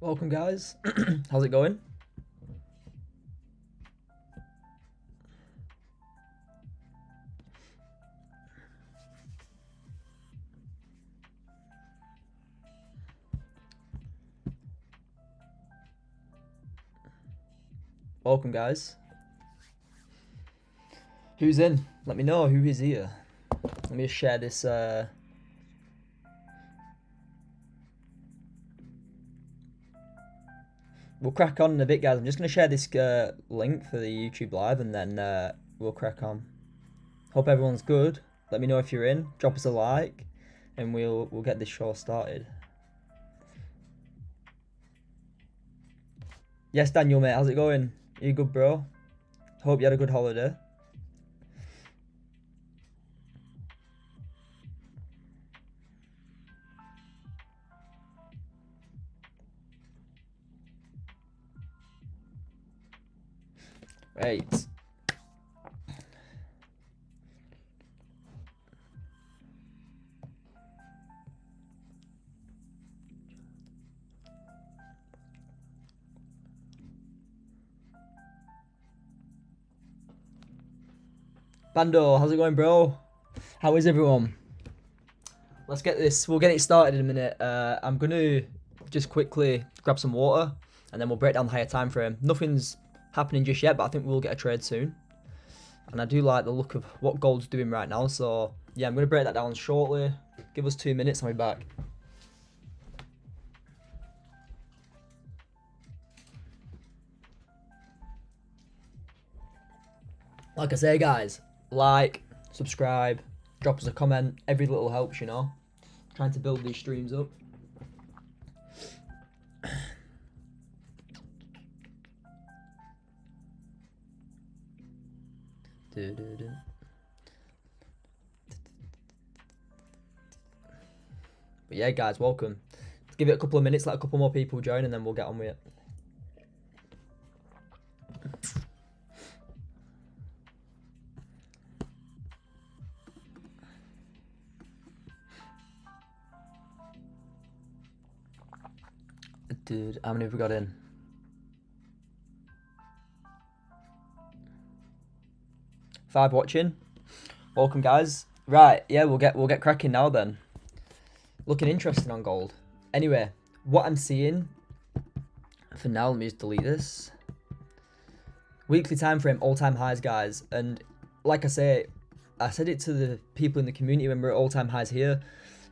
Welcome, guys. How's it going? Welcome, guys. Who's in? Let me know who is here. Let me just share this. We'll crack on in a bit, guys. I'm just going to share this link for the YouTube live, and then we'll crack on. Hope everyone's good. Let me know if you're in. Drop us a like, and we'll get this show started. Yes, Daniel, mate. How's it going? Are you good, bro? Hope you had a good holiday. Right. Bando, how's it going, bro? How is everyone? Let's get this. We'll get it started in a minute. I'm gonna just quickly grab some water, and then we'll break down the higher time frame. Nothing's happening just yet, but I think we'll get a trade soon. And I do like the look of what gold's doing right now. So yeah, I'm gonna break that down shortly. Give us 2 minutes, and we'll be back. Like I say, guys, like, subscribe, drop us a comment. Every little helps, you know. Trying to build these streams up. But yeah, guys, welcome. Let's give it a couple of minutes, let a couple more people join, and then we'll get on with it. Dude, how many have we got in? 5 watching. Welcome, guys. Right, yeah, we'll get cracking now then. Looking interesting on gold. Anyway, what I'm seeing for now, let me just delete this. Weekly time frame, all-time highs, guys. And like I say, I said it to the people in the community when we're at all-time highs here.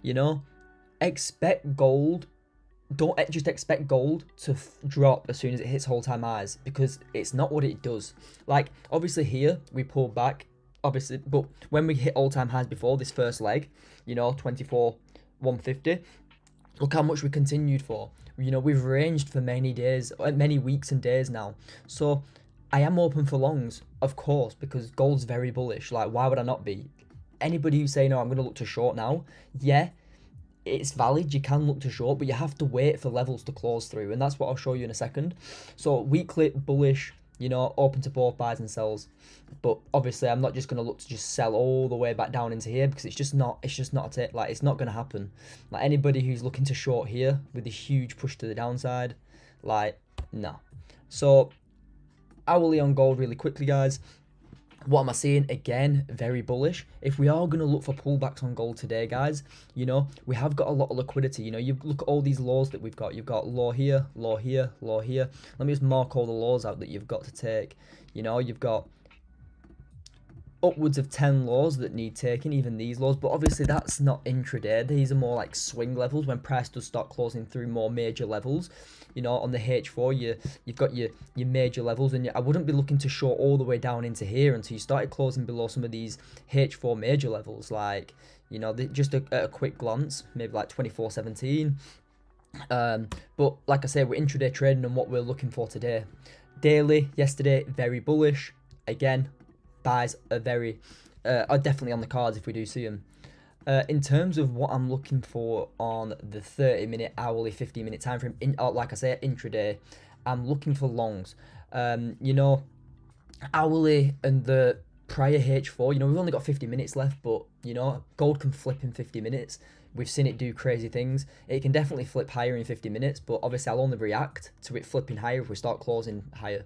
You know, expect gold. Don't just expect gold to drop as soon as it hits all-time highs, because it's not what it does. Like, obviously here we pulled back, obviously, but when we hit all-time highs before this first leg, you know, 24,150, look how much we continued for. You know, we've ranged for many days, many weeks and days now. So I am open for longs, of course, because gold's very bullish. Like, why would I not be? Anybody who's saying, "No, I'm going to look to short now," yeah, it's valid. You can look to short, but you have to wait for levels to close through, and that's what I'll show you in a second. So weekly bullish, you know, open to both buys and sells, but obviously I'm not just going to look to just sell all the way back down into here, because it's just not like, it's not going to happen. Like, anybody who's looking to short here with a huge push to the downside, like, no. So hourly on gold really quickly, guys. What am I seeing? Again, very bullish. If we are going to look for pullbacks on gold today, guys, you know, we have got a lot of liquidity. You know, you look at all these lows that we've got. You've got low here, low here, low here. Let me just mark all the lows out that you've got to take. You know, you've got upwards of 10 lows that need taking, even these lows, but obviously that's not intraday. These are more like swing levels when price does start closing through more major levels. You know, on the H4 you've got your major levels, and I wouldn't be looking to short all the way down into here until you started closing below some of these H4 major levels, like, you know, just at a quick glance, maybe like 24.17. But like I say, we're intraday trading and what we're looking for today. Daily, yesterday, very bullish. Again, buys are definitely on the cards if we do see them. In terms of what I'm looking for on the 30-minute, hourly, 15-minute time frame, like I say, intraday, I'm looking for longs. You know, hourly and the prior H4, you know, we've only got 50 minutes left, but, you know, gold can flip in 50 minutes. We've seen it do crazy things. It can definitely flip higher in 50 minutes, but obviously I'll only react to it flipping higher if we start closing higher.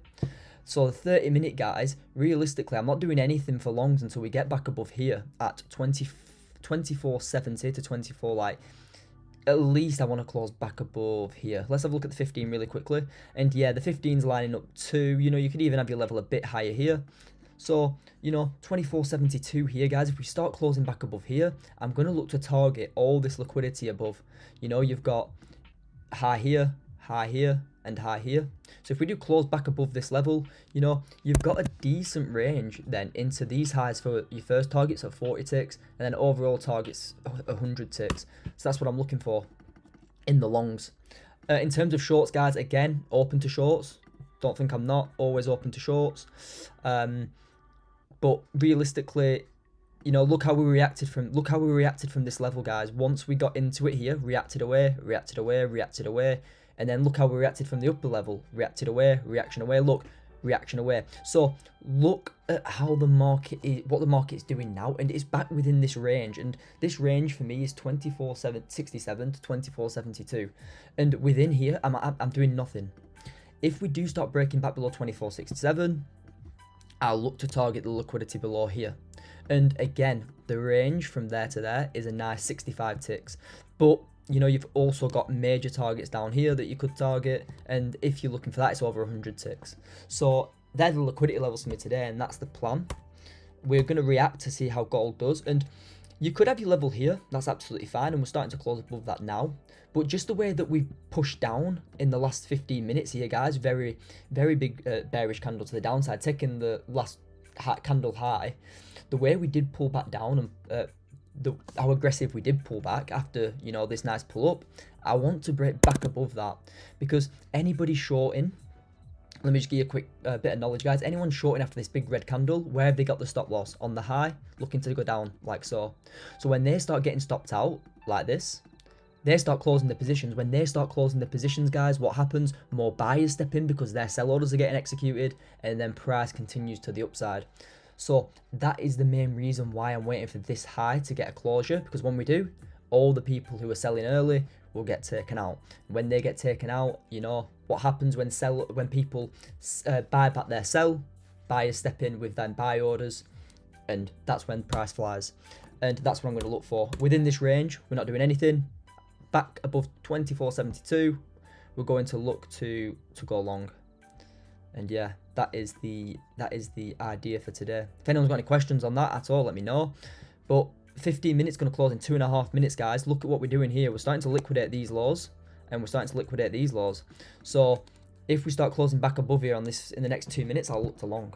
So the 30-minute, guys, realistically, I'm not doing anything for longs until we get back above here at 24.70 to 24, like, at least I want to close back above here. Let's have a look at the 15 really quickly. And yeah, the 15's lining up too. You know, you could even have your level a bit higher here. So, you know, 24.72 here, guys. If we start closing back above here, I'm going to look to target all this liquidity above. You know, you've got high here, and high here. So if we do close back above this level, you know, you've got a decent range then into these highs for your first targets of 40 ticks, and then overall targets 100 ticks. So that's what I'm looking for in the longs. In terms of shorts, guys, again, open to shorts. Don't think I'm not. Always open to shorts. But realistically, you know, look how we reacted from this level, guys. Once we got into it here, reacted away, and then look how we reacted from the upper level, reacted away, reaction away. Look, reaction away. So look at how the market is, what the market's doing now, and it's back within this range. And this range for me is 24.67 to 24.72, and within here, I'm doing nothing. If we do start breaking back below 24.67, I'll look to target the liquidity below here. And again, the range from there to there is a nice 65 ticks. But, you know, you've also got major targets down here that you could target. And if you're looking for that, it's over 100 ticks. So they're the liquidity levels for me today, and that's the plan. We're going to react to see how gold does. And you could have your level here. That's absolutely fine. And we're starting to close above that now. But just the way that we've pushed down in the last 15 minutes here, guys, very, very big bearish candle to the downside, taking the last candle high. The way we did pull back down and how aggressive we did pull back after, you know, this nice pull up, I want to break back above that, because anybody shorting, let me just give you a quick bit of knowledge, guys. Anyone shorting after this big red candle, where have they got the stop loss? On the high, looking to go down like so. So when they start getting stopped out like this, they start closing the positions. When they start closing the positions, guys, what happens? More buyers step in because their sell orders are getting executed, and then price continues to the upside. So that is the main reason why I'm waiting for this high to get a closure, because when we do, all the people who are selling early will get taken out. When they get taken out, you know what happens when people buy back their sell, buyers step in with them buy orders, and that's when price flies. And that's what I'm going to look for. Within this range, we're not doing anything. Back above 24.72, we're going to look to go long. And yeah, that is the idea for today. If anyone's got any questions on that at all, let me know. But 15 minutes going to close in 2.5 minutes, guys. Look at what we're doing here. We're starting to liquidate these lows, and we're starting to liquidate these lows. So if we start closing back above here on this in the next 2 minutes, I'll look to long.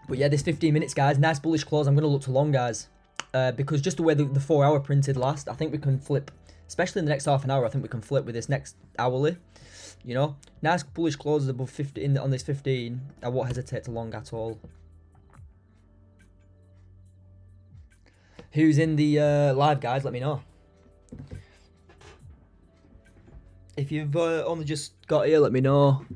But yeah, this 15 minutes, guys, nice bullish close. I'm going to look to long, guys, because just the way the 4 hour printed last, I think we can flip, especially in the next half an hour. I think we can flip with this next hourly. You know, nice bullish closes above 50 on this 15. I won't hesitate to long at all. Who's in the live, guys? Let me know. If you've only just got here, let me know.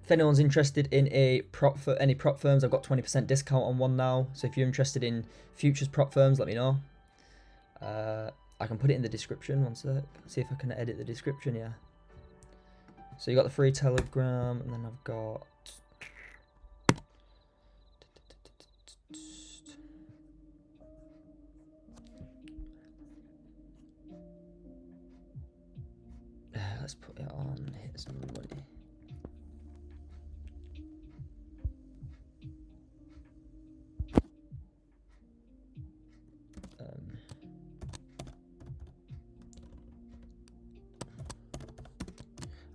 If anyone's interested in any prop firms, I've got 20% discount on one now. So if you're interested in futures prop firms, let me know. I can put it in the description. One sec. See if I can edit the description. Yeah. So you got the free Telegram, and then I've got. Let's put it on. Hit some money.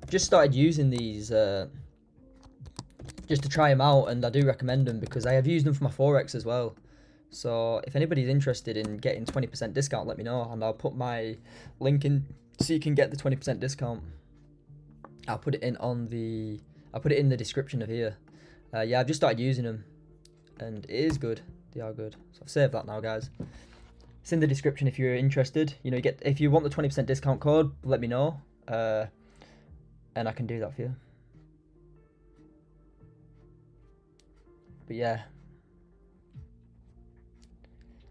Just started using these just to try them out, and I do recommend them because I have used them for my Forex as well. So if anybody's interested in getting 20% discount, let me know, and I'll put my link in so you can get the 20% discount. I'll put it I'll put it in the description of here. Yeah, I've just started using them, and it is good. They are good. So I've saved that now, guys. It's in the description if you're interested. You know, if you want the 20% discount code, let me know, and I can do that for you. But yeah,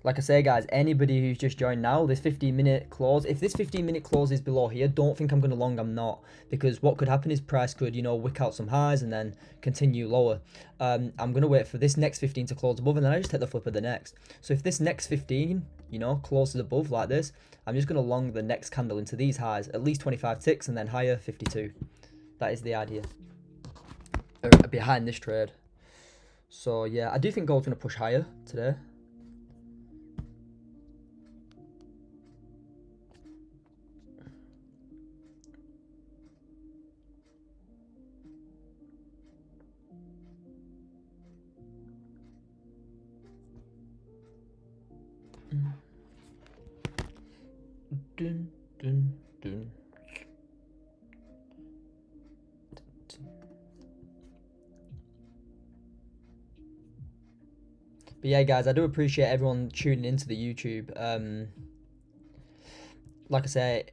like I say, guys, anybody who's just joined now, this 15-minute clause, if this 15-minute clause is below here, don't think I'm going to long. I'm not, because what could happen is price could, you know, wick out some highs and then continue lower. I'm going to wait for this next 15 to close above, and then I just take the flip of the next. So if this next 15, you know, closes above like this, I'm just going to long the next candle into these highs, at least 25 ticks, and then higher 52. That is the idea behind this trade. So yeah, I do think gold's going to push higher today. Dun, dun, dun. But yeah, guys, I do appreciate everyone tuning into the YouTube. Like I say,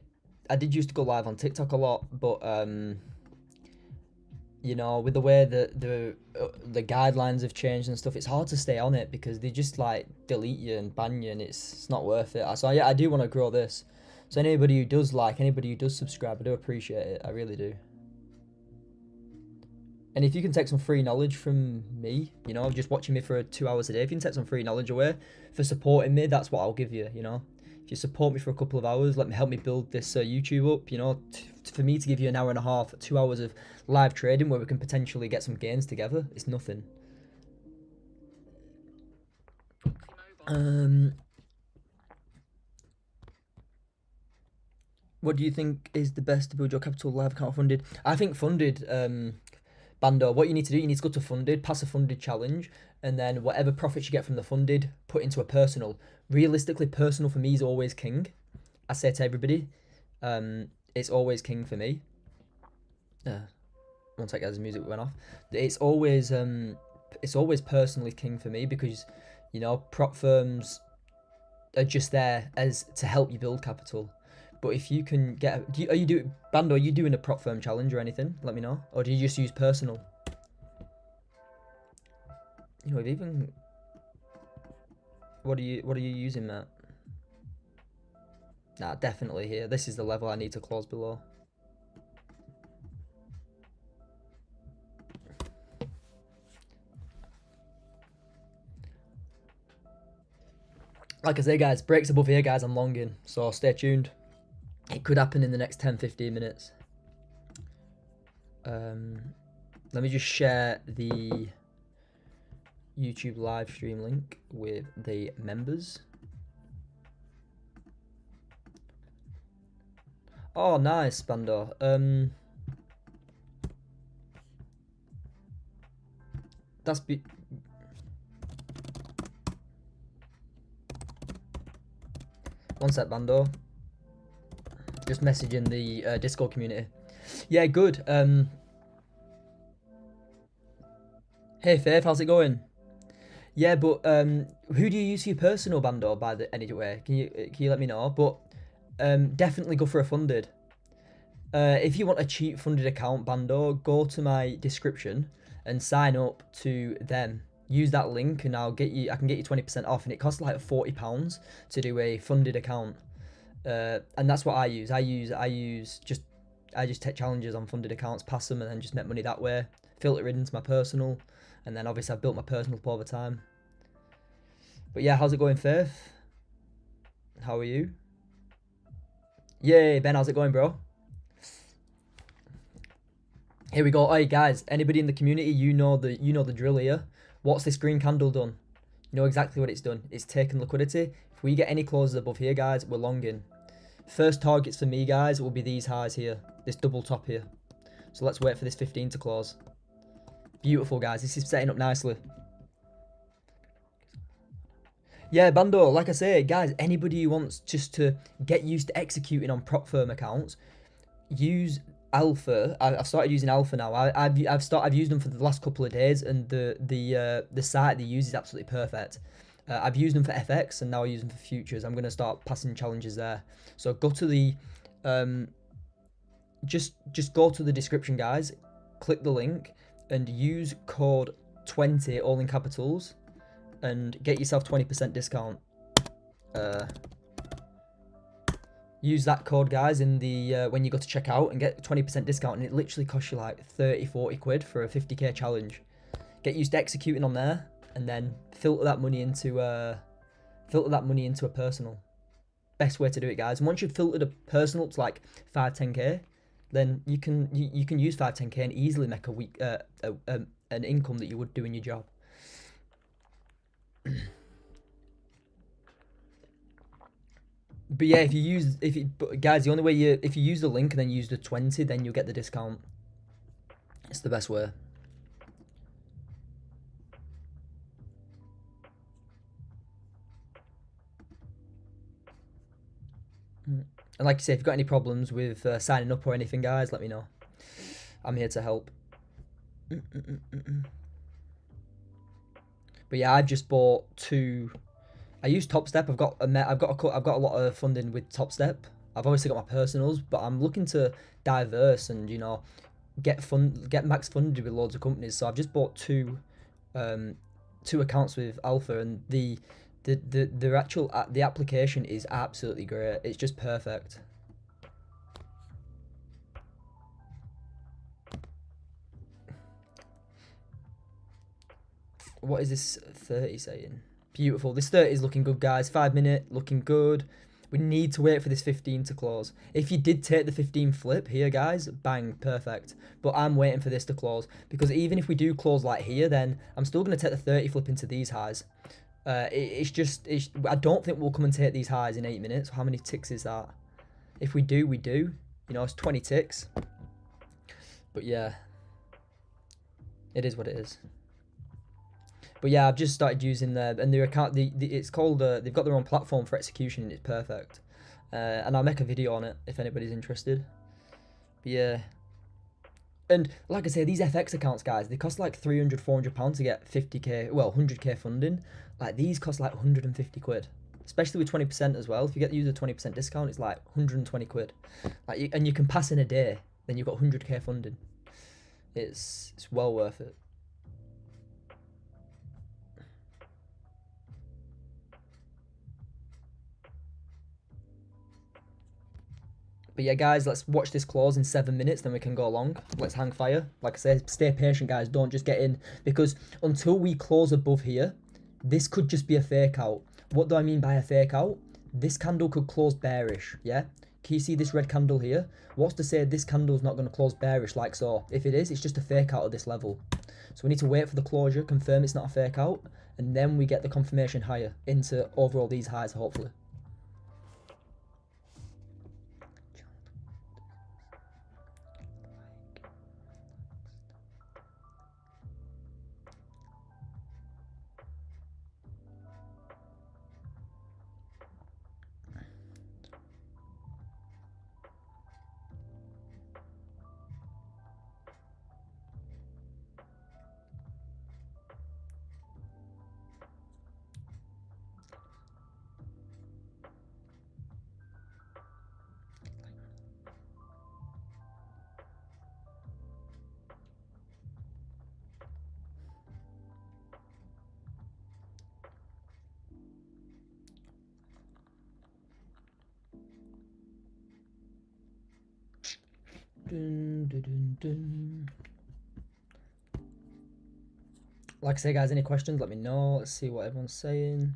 I did used to go live on TikTok a lot, but you know, with the way that the guidelines have changed and stuff, it's hard to stay on it because they just like delete you and ban you, and it's not worth it. So yeah, I do want to grow this. So anybody who does subscribe, I do appreciate it. I really do. And if you can take some free knowledge from me, you know, just watching me for 2 hours a day, if you can take some free knowledge away for supporting me, that's what I'll give you, you know. If you support me for a couple of hours, help me build this YouTube up, you know, for me to give you an hour and a half, 2 hours of live trading where we can potentially get some gains together, it's nothing. What do you think is the best to build your capital live account funded? I think funded, Bando, what you need to do, you need to go to funded, pass a funded challenge, and then whatever profits you get from the funded, put into a personal. Realistically, personal for me is always king. I say to everybody, it's always king for me. One sec, guys, the music went off. It's always personally king for me because, you know, prop firms are just there as to help you build capital. But if you can get, Bando, are you doing a prop firm challenge or anything? Let me know. Or do you just use personal? You know, even, what are you using, Matt? Nah, definitely here. This is the level I need to close below. Like I say, guys, breaks above here, guys, I'm longing. So stay tuned. It could happen in the next 10-15 minutes. Let me just share the YouTube live stream link with the members. Oh, nice, Bando. That's one sec, Bando. Just messaging the Discord community. Yeah, good. Hey Faith, how's it going? Yeah, but who do you use for your personal, Bando, by the anyway? Can you let me know? But definitely go for a funded. If you want a cheap funded account, Bando, go to my description and sign up to them. Use that link and I can get you 20% off, and it costs like £40 to do a funded account. And that's what I use. I just take challenges on funded accounts, pass them, and then just make money that way. Filter it into my personal, and then obviously I've built my personal up over time. But yeah, how's it going, Faith? How are you? Yay, Ben, how's it going, bro? Here we go. Hey guys, anybody in the community, you know the drill here. What's this green candle done? You know exactly what it's done. It's taken liquidity. If we get any closes above here, guys, we're longing. First targets for me, guys, will be these highs here. This double top here. So let's wait for this 15 to close. Beautiful, guys. This is setting up nicely. Yeah, Bando, like I say, guys, anybody who wants just to get used to executing on prop firm accounts, use Alpha. I've started using Alpha now. I've used them for the last couple of days, and the site they use is absolutely perfect. I've used them for FX, and now I use them for futures. I'm gonna start passing challenges there. So go to the just go to the description, guys. Click the link and use code 20 all in capitals, and get yourself 20% discount. Use that code, guys, in the when you go to checkout, and get 20% discount, and it literally costs you like 30-40 quid for a 50k challenge. Get used to executing on there, and then filter that money into a personal. Best way to do it, guys. And once you've filtered a personal to like 5-10k, then you can use 5-10k and easily make a week an income that you would do in your job. But yeah, guys, the only way if you use the link and then use the 20, then you'll get the discount. It's the best way. And like I say, if you've got any problems with signing up or anything, guys, let me know. I'm here to help. But yeah, I've just bought 2. I use Topstep. I've got a lot of funding with Topstep. I've obviously got my personals, but I'm looking to diverse and get max funded with loads of companies. So I've just bought 2 accounts with Alpha, and the actual the application is absolutely great. It's just perfect. What is this 30 saying? Beautiful. This 30 is looking good, guys. 5 minute, looking good. We need to wait for this 15 to close. If you did take the 15 flip here, guys, bang, perfect. But I'm waiting for this to close, because even if we do close like here, then I'm still going to take the 30 flip into these highs. I don't think we'll come and take these highs in 8 minutes. How many ticks is that? If we do, we do. You know, it's 20 ticks. But yeah, it is what it is. But yeah, I've just started using their account. It's called. They've got their own platform for execution, and it's perfect. And I'll make a video on it if anybody's interested. But yeah. And like I say, these FX accounts, guys, they cost like £300-400 to get 50k, well, 100k funding. Like these cost like 150 quid, especially with 20% as well. If you use a 20% discount, it's like 120 quid. And you can pass in a day, then you've got 100k funding. It's well worth it. But yeah, guys, let's watch this close in 7 minutes, then we can go long. Let's hang fire. Like I said, stay patient, guys. Don't just get in, because until we close above here, this could just be a fake out. What do I mean by a fake out? This candle could close bearish, yeah? Can you see this red candle here? What's to say this candle's not going to close bearish like so? If it is, it's just a fake out of this level. So we need to wait for the closure, confirm it's not a fake out, and then we get the confirmation higher into overall these highs, hopefully. Dun, dun, dun, dun. Like I say, guys, any questions, let me know. Let's see what everyone's saying.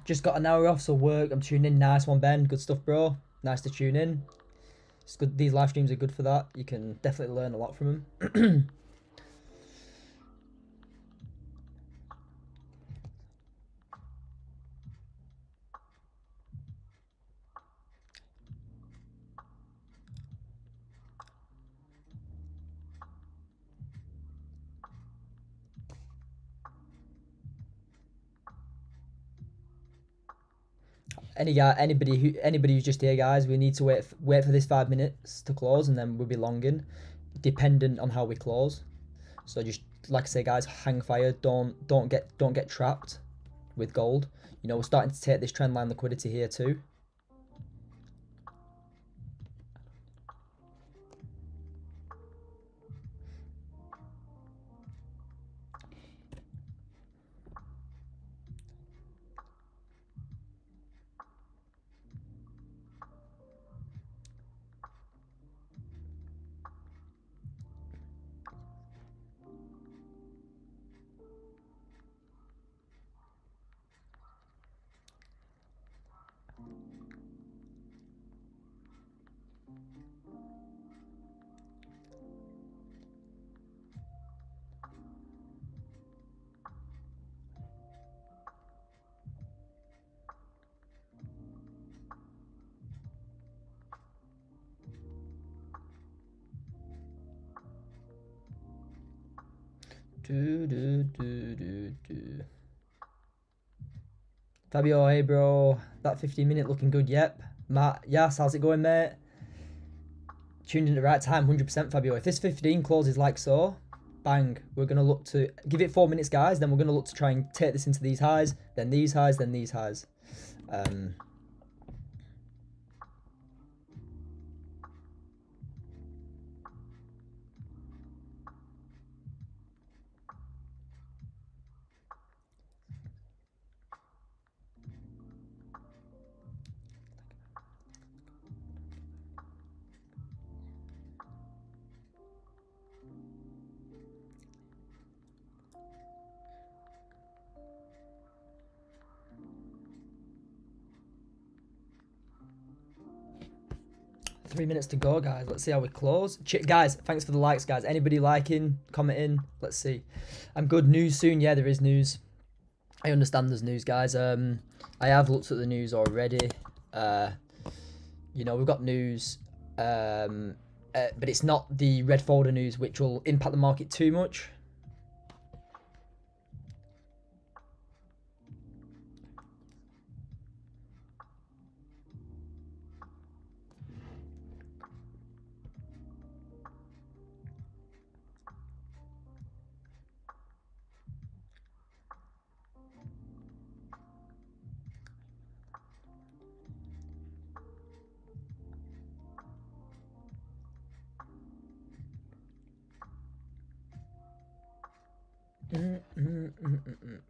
Just got an hour off, so work. I'm tuning in. Nice one, Ben. Good stuff, bro. Nice to tune in. It's good. These live streams are good for that. You can definitely learn a lot from them. Anybody who's just here, guys, we need to wait for this 5 minutes to close, and then we'll be longing, dependent on how we close. So just like I say, guys, hang fire. Don't get trapped with gold. You know, we're starting to take this trend line liquidity here too. Fabio, hey bro, that 15-minute looking good. Yep. Matt, yes, how's it going, mate? Tuned in at the right time, 100% Fabio. If this 15 closes like so, bang, we're going to look to give it 4 minutes, guys. Then we're going to look to try and take this into these highs, then these highs, then these highs. 3 minutes to go, guys. Let's see how we close. Guys, thanks for the likes, guys. Anybody liking, commenting? Let's see. I'm good. News soon. Yeah, there is news. I understand there's news, guys. I have looked at the news already. You know, we've got news, but it's not the red folder news, which will impact the market too much.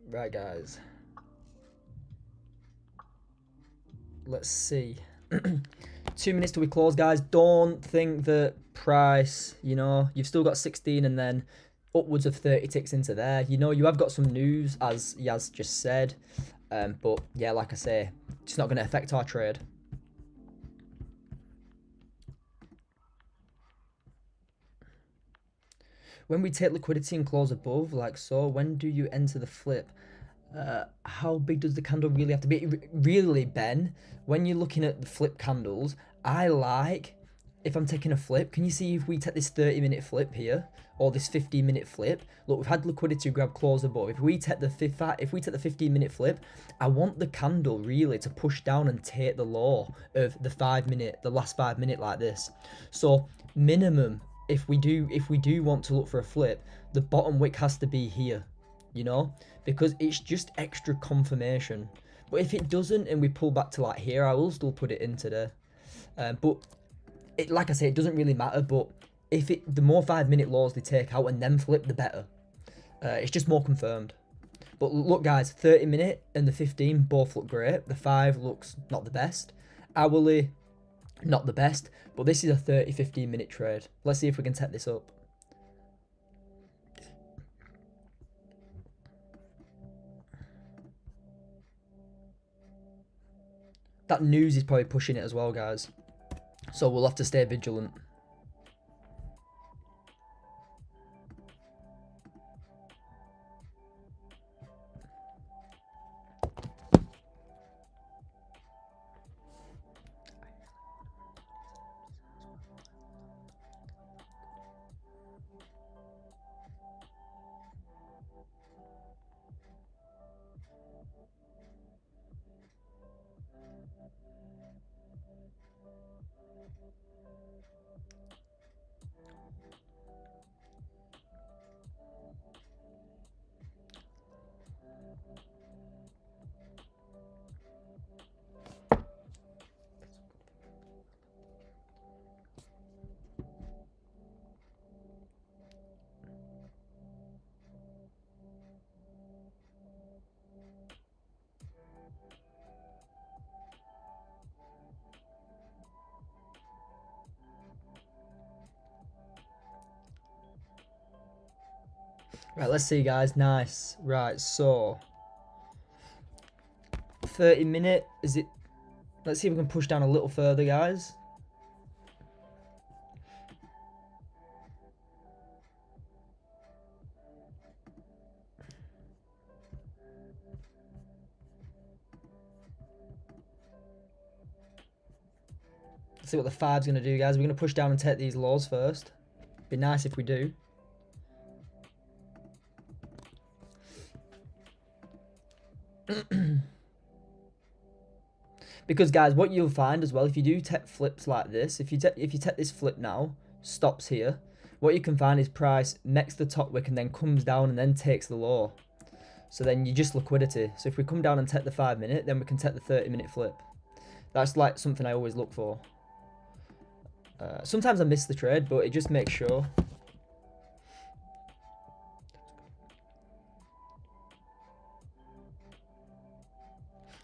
Right, guys. Let's see. 2 minutes till we close, guys. Don't think that price, you know, you've still got 16 and then upwards of 30 ticks into there. You know, you have got some news, as Yaz just said. But yeah, like I say, it's not going to affect our trade. When we take liquidity and close above, like so, when do you enter the flip? How big does the candle really have to be? Really, Ben, when you're looking at the flip candles, I like, if I'm taking a flip, can you see if we take this 30-minute flip here, or this 15-minute flip? Look, we've had liquidity grab close above. If we take the 15-minute flip, I want the candle really to push down and take the low of the last 5 minute like this. So minimum, if we do want to look for a flip, the bottom wick has to be here, you know, because it's just extra confirmation. But if it doesn't and we pull back to like here, I will still put it in today. But it, like I say, it doesn't really matter. But if the more 5 minute lows they take out and then flip, the better. It's just more confirmed. But look, guys, 30-minute and the 15 both look great. The 5 looks not the best. Hourly, not the best. But this is a 15-minute trade. Let's see if we can set this up. That news is probably pushing it as well, guys. So we'll have to stay vigilant. Right, let's see, guys. Nice. Right, so 30-minute, is it? Let's see if we can push down a little further, guys. Let's see what the 5's going to do, guys. We're going to push down and take these lows first. Be nice if we do. Because, guys, what you'll find as well, if you do take flips like this, if you take this flip now, stops here, what you can find is price makes the top wick and then comes down and then takes the low. So then you just liquidity. So if we come down and take the 5-minute, then we can take the 30-minute flip. That's like something I always look for. Sometimes I miss the trade, but it just makes sure.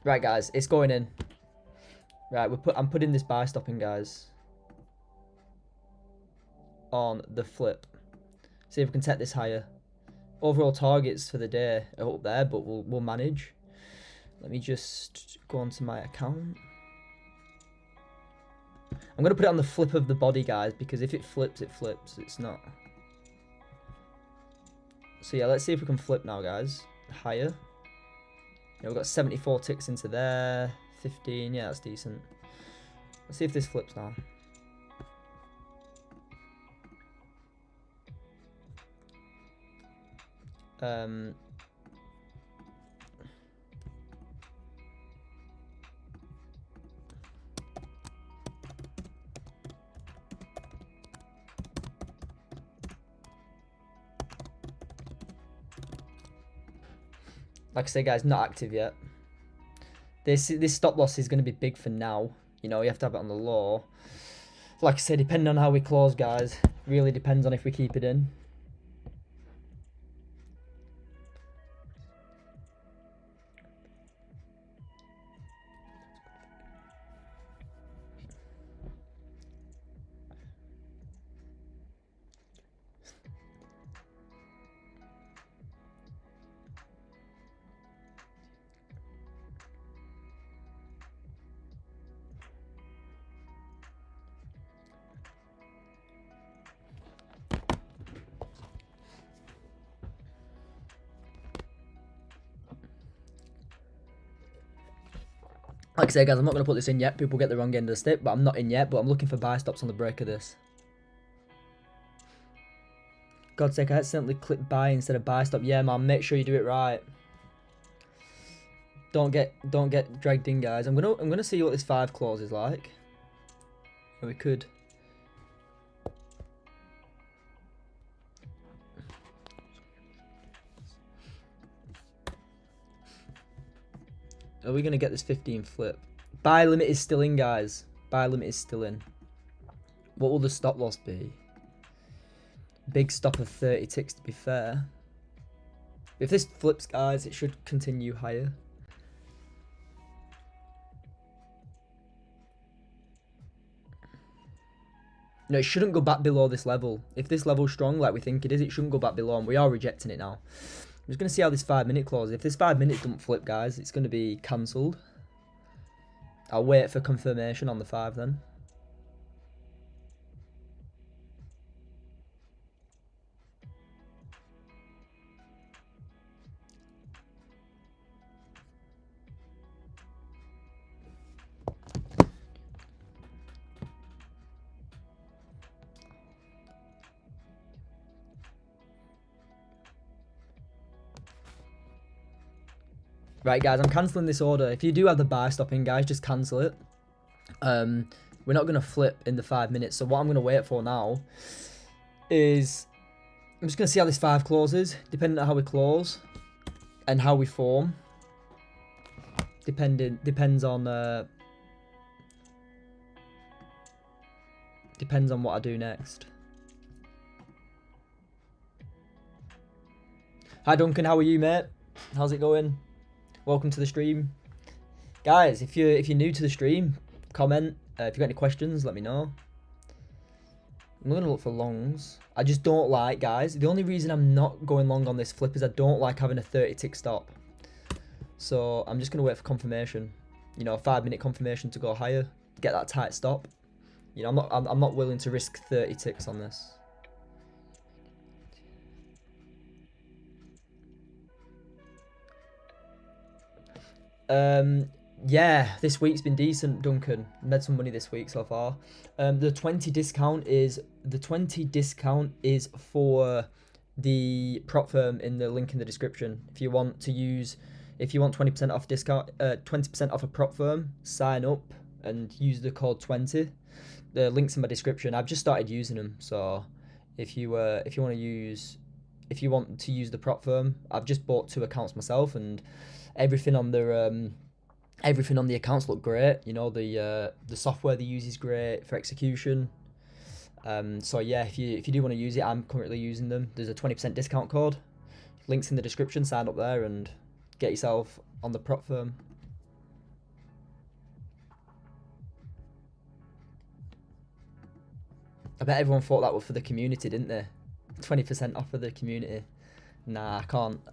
Right, guys, it's going in. Right, I'm putting this buy stop in, guys, on the flip. See if we can take this higher. Overall targets for the day are up there, but we'll manage. Let me just go onto my account. I'm going to put it on the flip of the body, guys, because if it flips, it flips. It's not. So, yeah, let's see if we can flip now, guys. Higher. Yeah, we've got 74 ticks into there. 15. Yeah, that's decent. Let's see if this flips now. Like I say, guys, not active yet. This stop loss is going to be big for now. You know, you have to have it on the low. Like I said, depending on how we close, guys, really depends on if we keep it in. Like I say, guys, I'm not going to put this in yet. People get the wrong end of the stick, but I'm not in yet. But I'm looking for buy stops on the break of this. God's sake, I accidentally clicked buy instead of buy stop. Yeah, man, make sure you do it right. Don't get dragged in, guys. I'm gonna see what this 5 clause is like. Oh, we could. Are we going to get this 15 flip? Buy limit is still in, guys. Buy limit is still in. What will the stop loss be? Big stop of 30 ticks, to be fair. If this flips, guys, it should continue higher. No, it shouldn't go back below this level. If this level's strong, like we think it is, it shouldn't go back below, and we are rejecting it now. I'm just going to see how this 5-minute closes. If this 5 minutes don't flip, guys, it's going to be cancelled. I'll wait for confirmation on the 5 then. Right, guys, I'm cancelling this order. If you do have the buy stop in, guys, just cancel it. We're not going to flip in the 5 minutes. So what I'm going to wait for now is I'm just going to see how this 5 closes, depending on how we close and how we form. Depends on what I do next. Hi Duncan, how are you, mate? How's it going? Welcome to the stream, guys. If you're new to the stream, comment. If you got any questions, let me know. I'm gonna look for longs. I just don't like, guys. The only reason I'm not going long on this flip is I don't like having a 30 tick stop. So I'm just gonna wait for confirmation. You know, a 5 minute confirmation to go higher, get that tight stop. You know, I'm not willing to risk 30 ticks on this. Yeah, this week's been decent, Duncan. Made some money this week so far. The 20 discount is for the prop firm in the link in the description. If you want 20% off discount, 20% off a prop firm, sign up and use the code 20. The link's in my description. I've just started using them, so if you want to use the prop firm, I've just bought 2 accounts myself, and everything on the accounts look great. You know, the software they use is great for execution. So yeah, if you do want to use it, I'm currently using them. There's a 20% discount code. Links in the description. Sign up there and get yourself on the prop firm. I bet everyone thought that was for the community, didn't they? 20% off for the community. Nah, I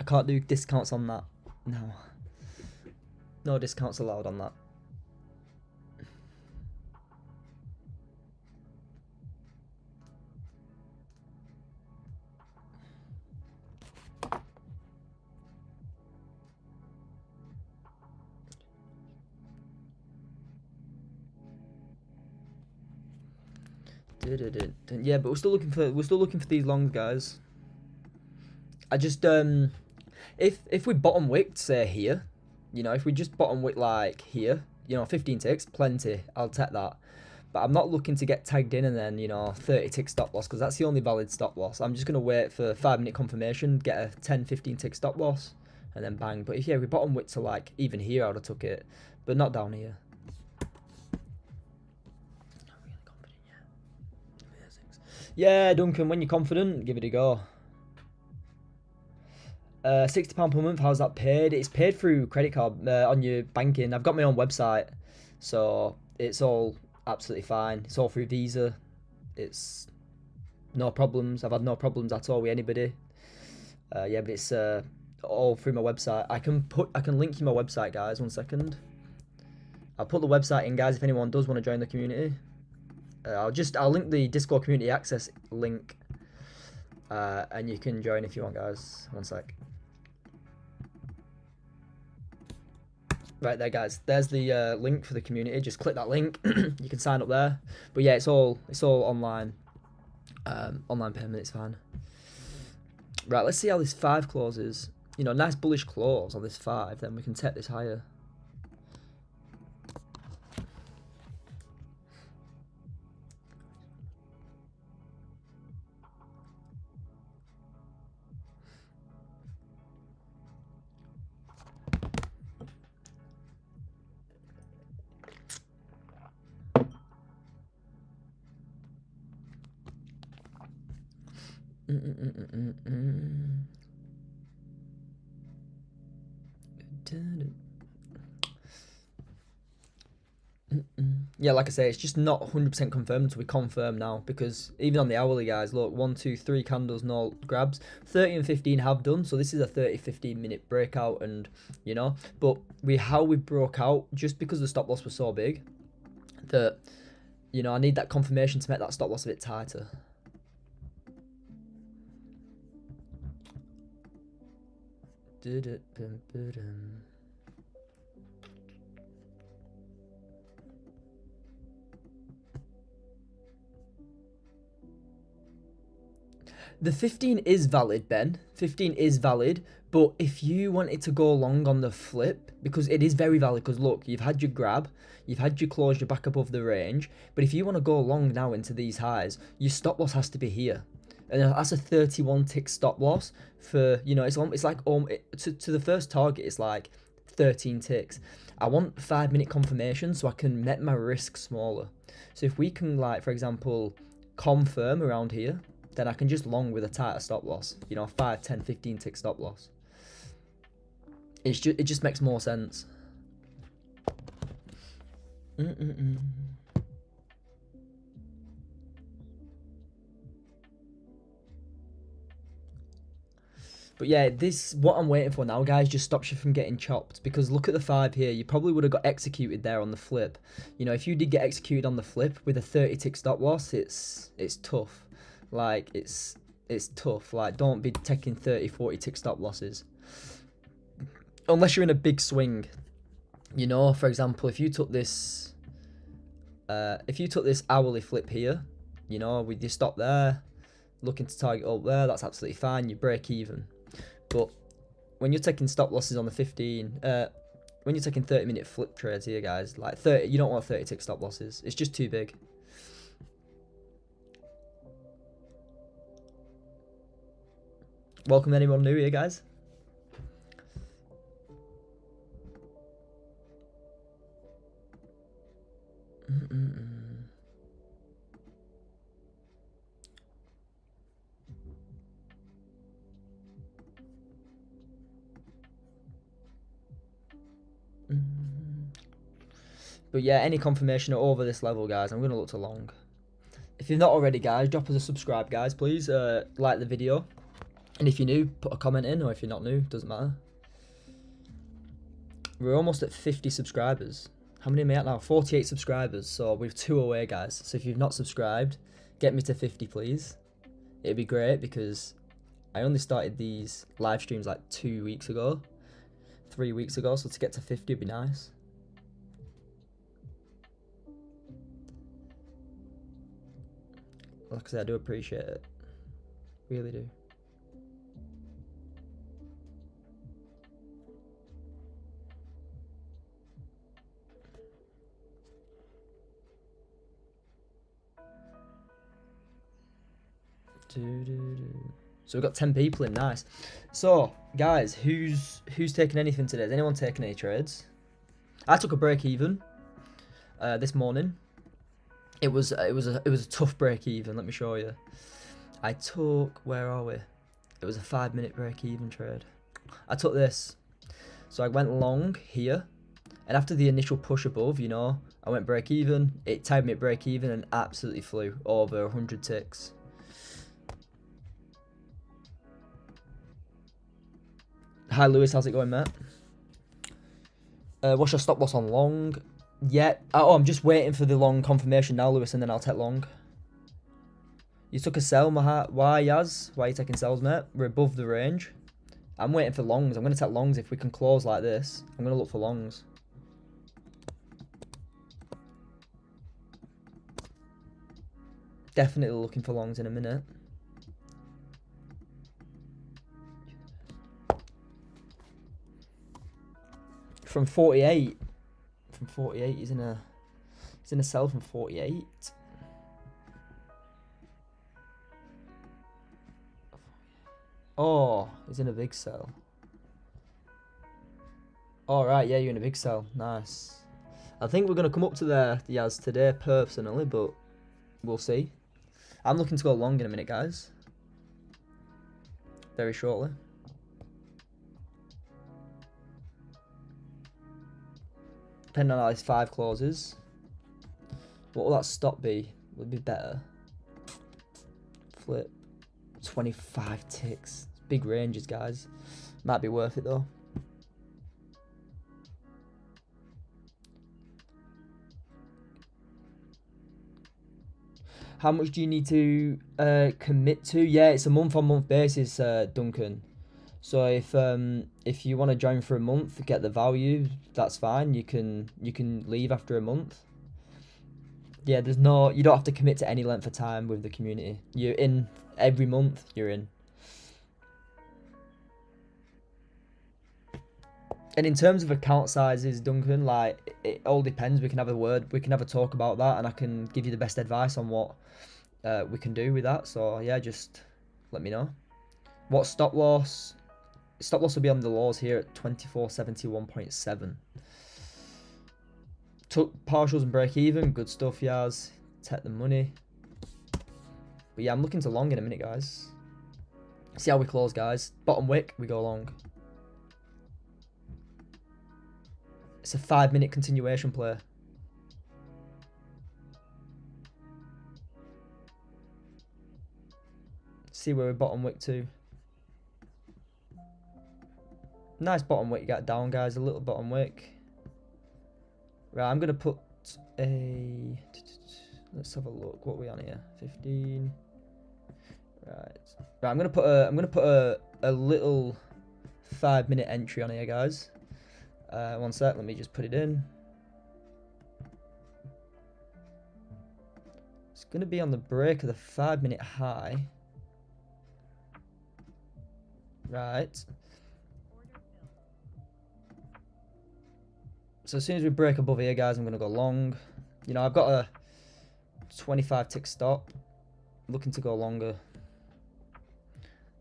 can't do discounts on that. No. No discounts allowed on that. Yeah, but we're still looking for these longs, guys. I just if we bottom wicked, say here, you know, if we just bottom wick like here, you know, 15 ticks, plenty, I'll take that. But I'm not looking to get tagged in and then, you know, 30 tick stop loss, because that's the only valid stop loss. I'm just going to wait for 5 minute confirmation, get a 10, 15 tick stop loss, and then bang. But if, yeah, we bottom wick to like, even here I would have took it, but not down here. Yeah, Duncan, when you're confident, give it a go. £60 per month, how's that paid? It's paid through credit card on your banking. I've got my own website, so it's all absolutely fine. It's all through Visa. It's no problems. I've had no problems at all with anybody. Yeah, but it's all through my website. I can link you my website, guys. 1 second. I'll put the website in, guys, if anyone does want to join the community. I'll link the Discord community access link, and you can join if you want, guys. 1 sec. Right there, guys. There's the link for the community. Just click that link. You can sign up there. But yeah, it's all online. Online payment. It's fine. Right. Let's see how this 5 closes. You know, nice bullish close on this 5. Then we can take this higher. Yeah, like I say, it's just not 100% confirmed until we confirm now, because even on the hourly, guys, look, 1, 2, 3 candles, no grabs. 30 and 15 have done, so this is a 30-15 minute breakout, and you know, but how we broke out, just because the stop loss was so big that, you know, I need that confirmation to make that stop loss a bit tighter. The 15 is valid, Ben. 15 is valid, But if you wanted to go long on the flip, because it is very valid, because look, you've had your grab, you've had your close, you're back above the range, but if you want to go long now into these highs, your stop loss has to be here. And that's a 31 tick stop loss for, you know, it's like to the first target, it's like 13 ticks. I want 5 minute confirmation so I can make my risk smaller. So if we can, like, for example, confirm around here, then I can just long with a tighter stop loss, you know, 5, 10, 15 tick stop loss. It just makes more sense. But yeah, what I'm waiting for now, guys, just stops you from getting chopped. Because look at the 5 here. You probably would have got executed there on the flip. You know, if you did get executed on the flip with a 30 tick stop loss, it's tough. Like, it's tough. Like, don't be taking 30, 40 tick stop losses. Unless you're in a big swing. You know, for example, if you took this hourly flip here, you know, with your stop there, looking to target up there, that's absolutely fine. You break even. But when you're taking stop losses on the 15, when you're taking 30-minute flip trades here, guys, like 30, you don't want 30 tick stop losses. It's just too big. Welcome anyone new here, guys. But yeah, any confirmation over this level, guys, I'm going to look to long. If you're not already, guys, drop us a subscribe, guys, please. Like the video. And if you're new, put a comment in, or if you're not new, doesn't matter. We're almost at 50 subscribers. How many am I at now? 48 subscribers, so we've 2 away, guys. So if you've not subscribed, get me to 50, please. It'd be great, because I only started these live streams like 2 weeks ago. 3 weeks ago, so to get to 50 would be nice. Like I said, I do appreciate it. Really do. So we've got 10 people in, nice. So, guys, who's taking anything today? Has anyone taken any trades? I took a break even this morning. It was a tough break even. Let me show you. I took, where are we? It was a 5-minute break even trade. I took this, so I went long here, and after the initial push above, you know, I went break even. It timed me at break even and absolutely flew over 100 ticks. Hi Lewis, how's it going, mate? What's your stop loss on long? Yeah. Oh, I'm just waiting for the long confirmation now, Lewis, and then I'll take long. You took a sell, Mahat. Why, Yaz? Why are you taking sells, mate? We're above the range. I'm waiting for longs. I'm going to take longs if we can close like this. I'm going to look for longs. Definitely looking for longs in a minute. From 48. From 48, he's in a sell from 48. Oh, he's in a big sell. All right, yeah, you're in a big sell. Nice. I think we're gonna come up to the Yaz today personally, but we'll see. I'm looking to go long in a minute, guys. Very shortly. Depending on how these 5 closes. What will that stop be? Would be better. Flip. 25 ticks. Big ranges, guys. Might be worth it though. How much do you need to commit to? Yeah, it's a month-on-month basis, Duncan. So if you want to join for a month, get the value, that's fine. You can leave after a month. Yeah, you don't have to commit to any length of time with the community. You're in every month. You're in. And in terms of account sizes, Duncan, like it all depends. We can have a word, we can have a talk about that, and I can give you the best advice on what we can do with that. So yeah, just let me know. What stop loss? Stop loss will be on the laws here at 2471.7. Took partials and break even. Good stuff, Yaz. Take the money. But yeah, I'm looking to long in a minute, guys. See how we close, guys. Bottom wick, we go long. It's a 5-minute continuation play. See where we bottom wick to. Nice bottom wick you got down, guys. A little bottom wick. Right, I'm gonna put a. Let's have a look. What are we on here? 15. Right. Right. I'm gonna put a little 5-minute entry on here, guys. One sec. Let me just put it in. It's gonna be on the break of the 5-minute high. Right. So as soon as we break above here, guys, I'm gonna go long. You know, I've got a 25 tick stop. Looking to go longer.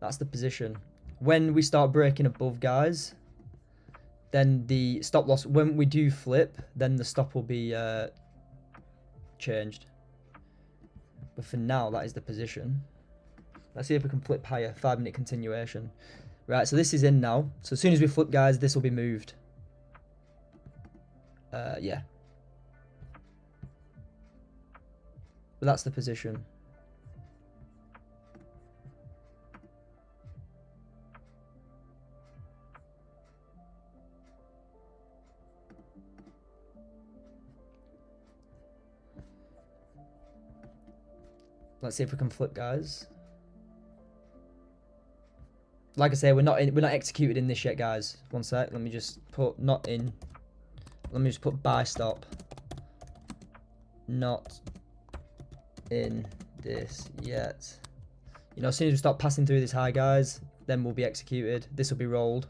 That's the position. When we start breaking above, guys, then the stop loss, when we do flip, then the stop will be changed. But for now, that is the position. Let's see if we can flip higher. 5-minute continuation. Right, so this is in now. So as soon as we flip, guys, this will be moved. Yeah. But that's the position. Let's see if we can flip, guys. Like I say, we're not executed in this yet, guys. One sec. Let me just put not in. Let me just put buy stop. Not in this yet. You know, as soon as we start passing through this high, guys, then we'll be executed. This will be rolled.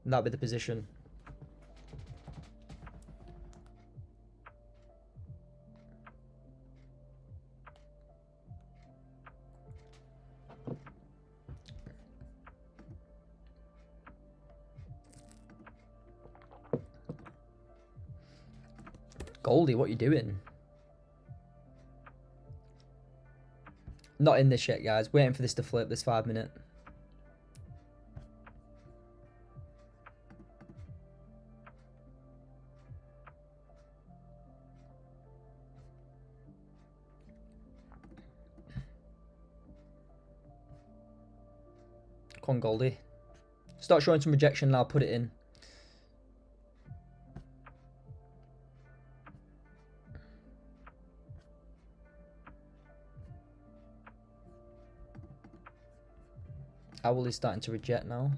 And that'll be the position. Goldie, what are you doing? Not in this yet, guys. Waiting for this to flip, this 5-minute. Come on, Goldie. Start showing some rejection and I'll put it in. Owl is starting to reject now.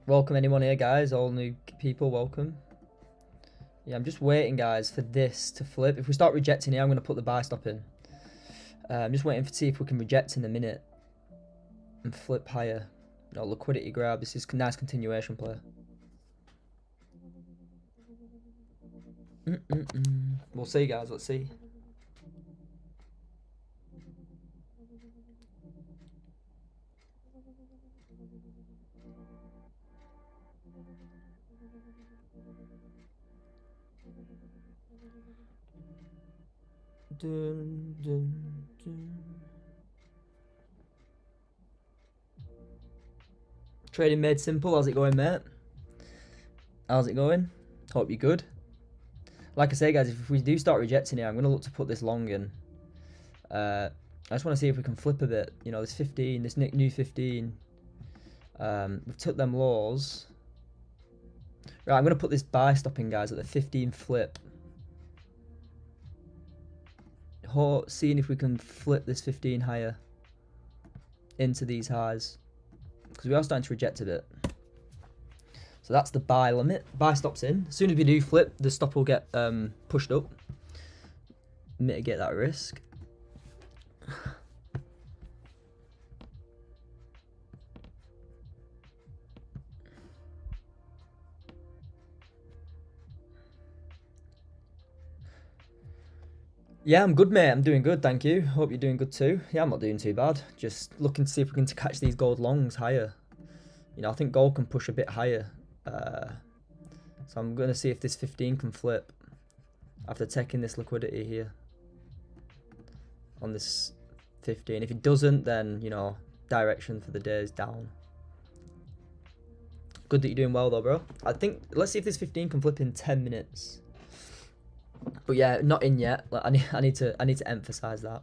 Welcome anyone here, guys. All new people, welcome. Yeah, I'm just waiting, guys, for this to flip. If we start rejecting here, I'm going to put the buy stop in. I'm just waiting to see if we can reject in a minute and flip higher. No, liquidity grab. This is a nice continuation play. We'll see, guys. Let's see. Dun, dun, dun. Trading made simple. How's it going, mate? How's it going? Hope you're good. Like I say, guys, if we do start rejecting here, I'm going to look to put this long in. I just want to see if we can flip a bit. You know, this 15, this new 15. We've took them laws. Right, I'm going to put this buy stop in, guys, at the 15 flip. Seeing if we can flip this 15 higher into these highs. Because we are starting to reject a bit. So So that's the buy limit. Buy stop's in. As soon as we do flip, the stop will get pushed up. Mitigate that risk. Yeah, I'm good, mate. I'm doing good, thank you. Hope you're doing good too. Yeah, I'm not doing too bad. Just looking to see if we can catch these gold longs higher. You know, I think gold can push a bit higher. So I'm going to see if this 15 can flip after taking this liquidity here on this 15. If it doesn't, then, you know, direction for the day is down. Good that you're doing well though, bro. I think, let's see if this 15 can flip in 10 minutes. But yeah, not in yet. Like, I need to emphasize that.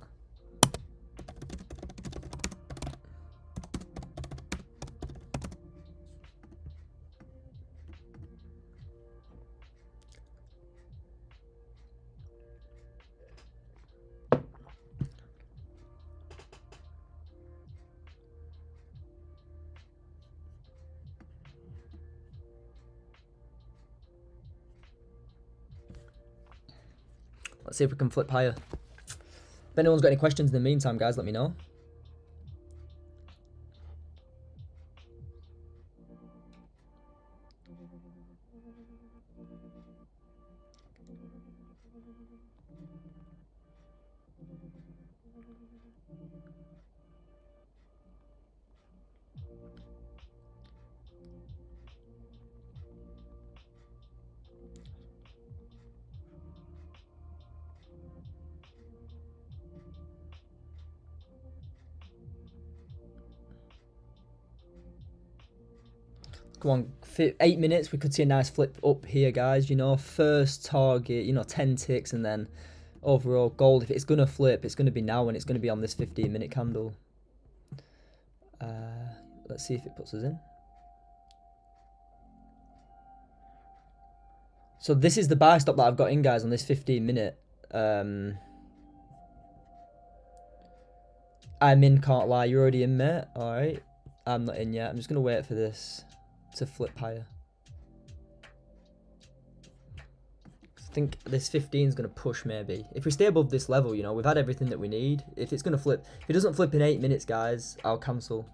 Let's see if we can flip higher. If anyone's got any questions in the meantime, guys, let me know. Come on, 8 minutes, we could see a nice flip up here, guys. You know, first target, you know, 10 ticks, and then overall gold. If it's going to flip, it's going to be now, and it's going to be on this 15-minute candle. Let's see if it puts us in. So this is the buy stop that I've got in, guys, on this 15-minute. I'm in, can't lie. You're already in, mate. All right. I'm not in yet. I'm just going to wait for this to flip higher. I think this 15 is going to push maybe. If we stay above this level, you know, we've had everything that we need. If it's going to flip, if it doesn't flip in 8 minutes, guys, I'll cancel.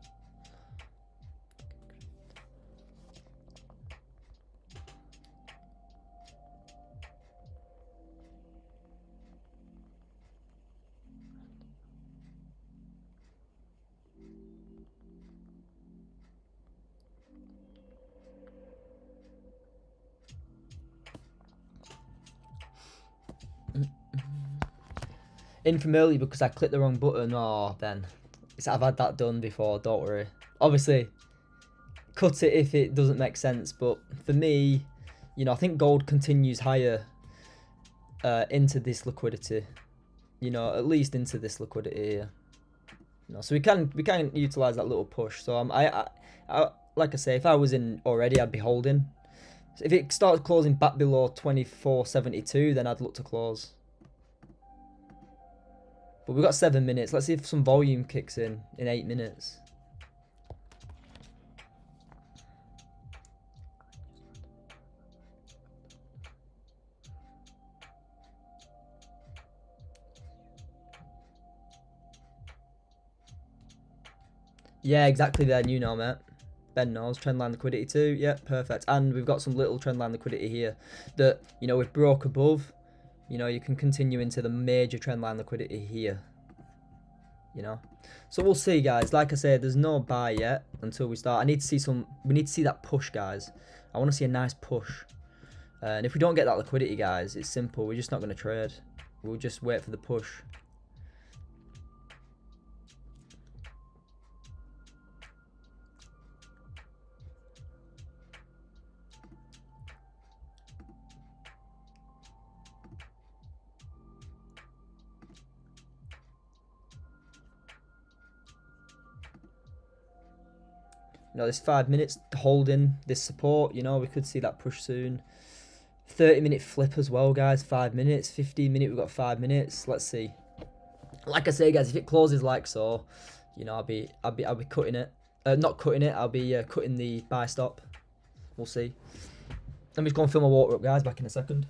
In from early because I clicked the wrong button. Oh, Ben. I've had that done before, don't worry. Obviously, cut it if it doesn't make sense. But for me, you know, I think gold continues higher into this liquidity. You know, at least into this liquidity here. You know, so we can utilize that little push. So I like I say, if I was in already, I'd be holding. So if it starts closing back below 24.72, then I'd look to close. But we've got 7 minutes. Let's see if some volume kicks in 8 minutes. Yeah, exactly there. You know, mate. Ben knows. Trendline liquidity too. Yeah, perfect. And we've got some little trendline liquidity here that, you know, we've broke above. You know, you can continue into the major trendline liquidity here. You know, so we'll see, guys. Like I said, there's no buy yet until we start. We need to see that push, guys. I want to see a nice push. And if we don't get that liquidity, guys, it's simple. We're just not going to trade. We'll just wait for the push. You know, this 5 minutes holding this support, you know, we could see that push soon. 30-minute flip as well, guys. 5 minutes. 15-minute, we've got 5 minutes. Let's see. Like I say, guys, if it closes like so, you know, I'll be cutting it. Not cutting it. I'll be cutting the buy stop. We'll see. Let me just go and fill my water up, guys. Back in a second.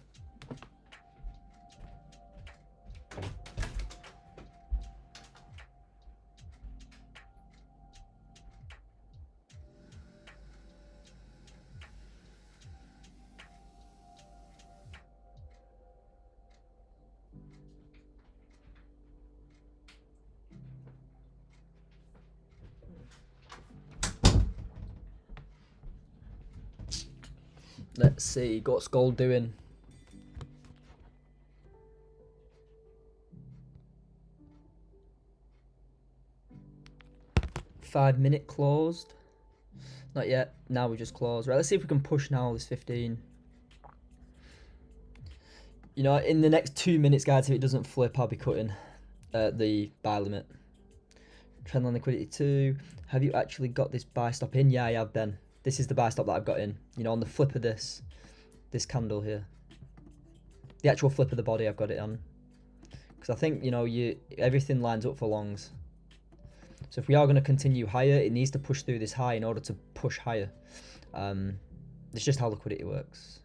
Let's see, what's gold doing? Five-minute closed. Not yet. Now we just close. Right, let's see if we can push now this 15. You know, in the next 2 minutes, guys, if it doesn't flip, I'll be cutting the buy limit. Trendline liquidity 2. Have you actually got this buy stop in? Yeah, I have, Ben. This is the buy stop that I've got in. You know, on the flip of this candle here. The actual flip of the body I've got it on. Because I think, you know, everything lines up for longs. So if we are going to continue higher, it needs to push through this high in order to push higher. It's just how liquidity works.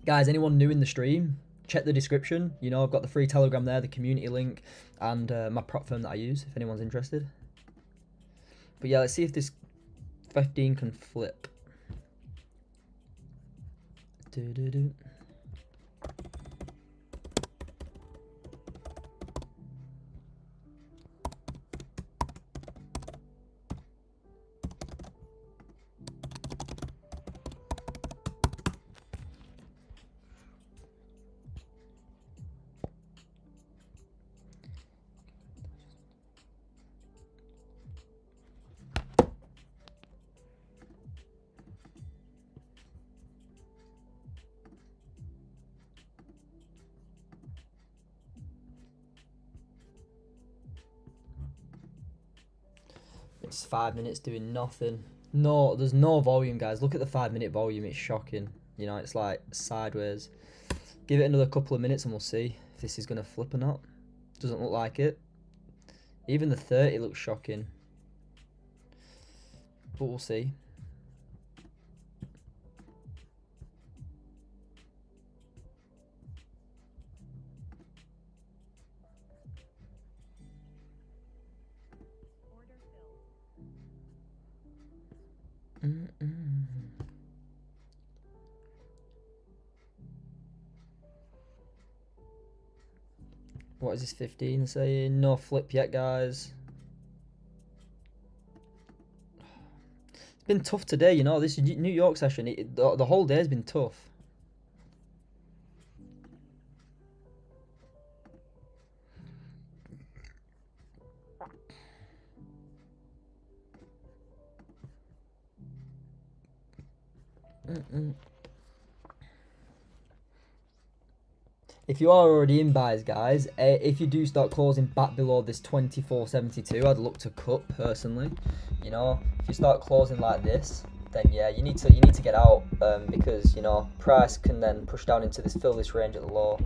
Guys, anyone new in the stream, check the description. You know, I've got the free Telegram there, the community link, and my prop firm that I use, if anyone's interested. But yeah, let's see if this 15 can flip. Do-do-do. It's 5 minutes doing nothing. No, there's no volume, guys. Look at the 5 minute volume. It's shocking. You know, it's like sideways. Give it another couple of minutes and we'll see if this is going to flip or not. Doesn't look like it. Even the 30 looks shocking. But we'll see. What is this 15 saying? No flip yet, guys. It's been tough today, you know. This New York session, the whole day has been tough. If you are already in buys, guys, if you do start closing back below this 24.72, I'd look to cut personally. You know, if you start closing like this, then yeah, you need to get out because, you know, price can then push down into fill this range at the low.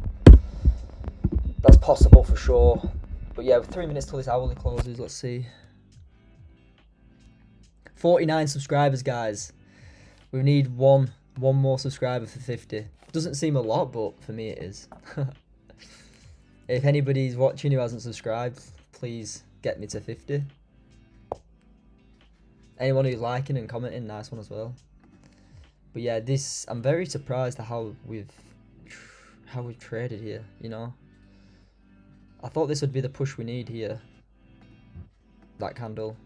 That's possible for sure. But yeah, with 3 minutes till this hourly closes, let's see. 49 subscribers, guys. We need one more subscriber for 50. Doesn't seem a lot, but for me it is. If anybody's watching who hasn't subscribed, please get me to 50. Anyone who's liking and commenting, nice one as well. But yeah, I'm very surprised at how we've traded here, you know. I thought this would be the push we need here. That candle.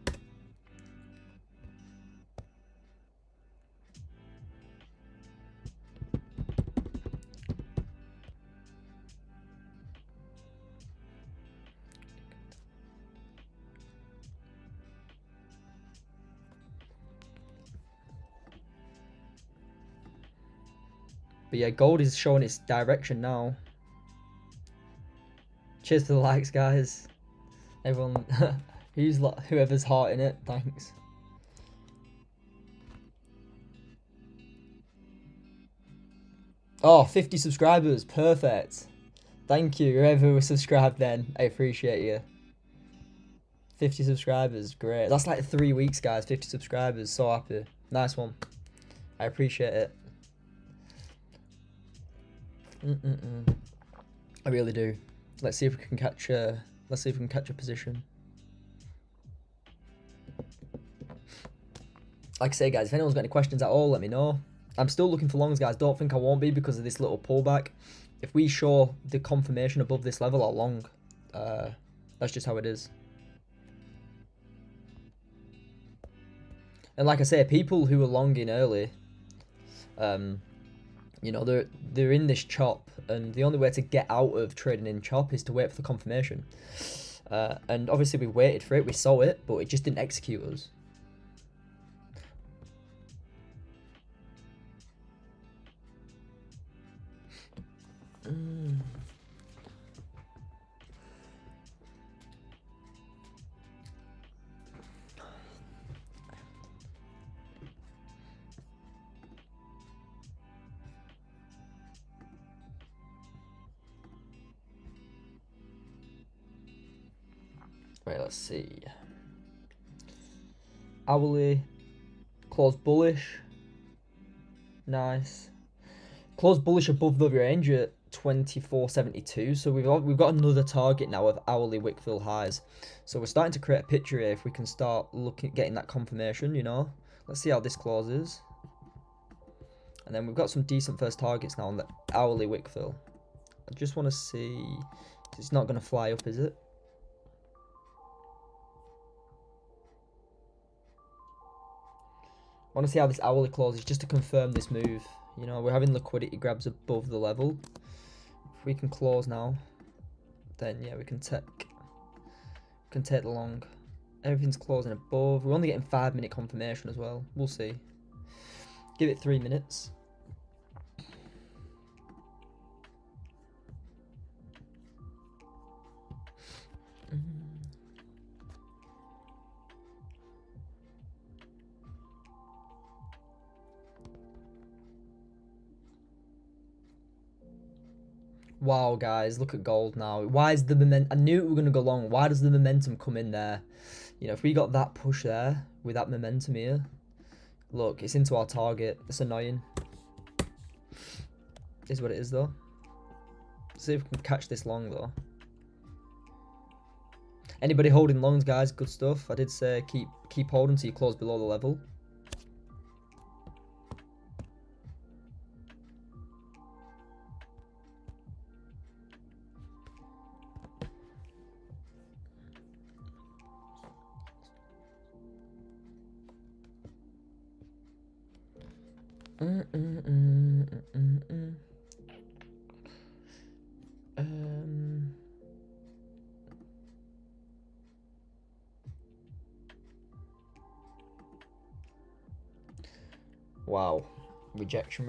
But yeah, gold is showing its direction now. Cheers for the likes, guys. Everyone, whoever's heart in it, thanks. Oh, 50 subscribers, perfect. Thank you, whoever was subscribed then. I appreciate you. 50 subscribers, great. That's like 3 weeks, guys. 50 subscribers, so happy. Nice one. I appreciate it. I really do. Let's see if we can catch a. Let's see if we can catch a position. Like I say, guys, if anyone's got any questions at all, let me know. I'm still looking for longs, guys. Don't think I won't be because of this little pullback. If we show the confirmation above this level, I'll long. That's just how it is. And like I say, people who are longing early, you know, they're in this chop, and the only way to get out of trading in chop is to wait for the confirmation. And obviously we waited for it, we saw it, but it just didn't execute us. Right, let's see. Hourly, close bullish. Nice. Close bullish above the range at 24.72. So we've got another target now of hourly wick fill highs. So we're starting to create a picture here. If we can start getting that confirmation, you know. Let's see how this closes. And then we've got some decent first targets now on the hourly wick fill. I just want to see. It's not going to fly up, is it? I want to see how this hourly closes just to confirm this move. You know, we're having liquidity grabs above the level. If we can close now, then yeah, we can take the long. Everything's closing above. We're only getting 5-minute confirmation as well. We'll see. Give it 3 minutes. Wow, guys, look at gold now. Why is the momentum? I knew it were going to go long. Why does the momentum come in there? You know, if we got that push there with that momentum here, look, it's into our target. It's annoying. Is what it is, though. See if we can catch this long, though. Anybody holding longs, guys? Good stuff. I did say keep holding till you close below the level. Wow, rejection.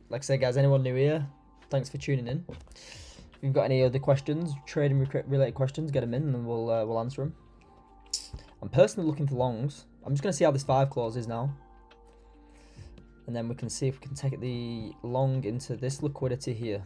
Like I said, guys, anyone new here, thanks for tuning in. If you've got any other questions, trading related questions, get them in and we'll answer them. I'm personally looking for longs. I'm just going to see how this 5 closes now. And then we can see if we can take the long into this liquidity here.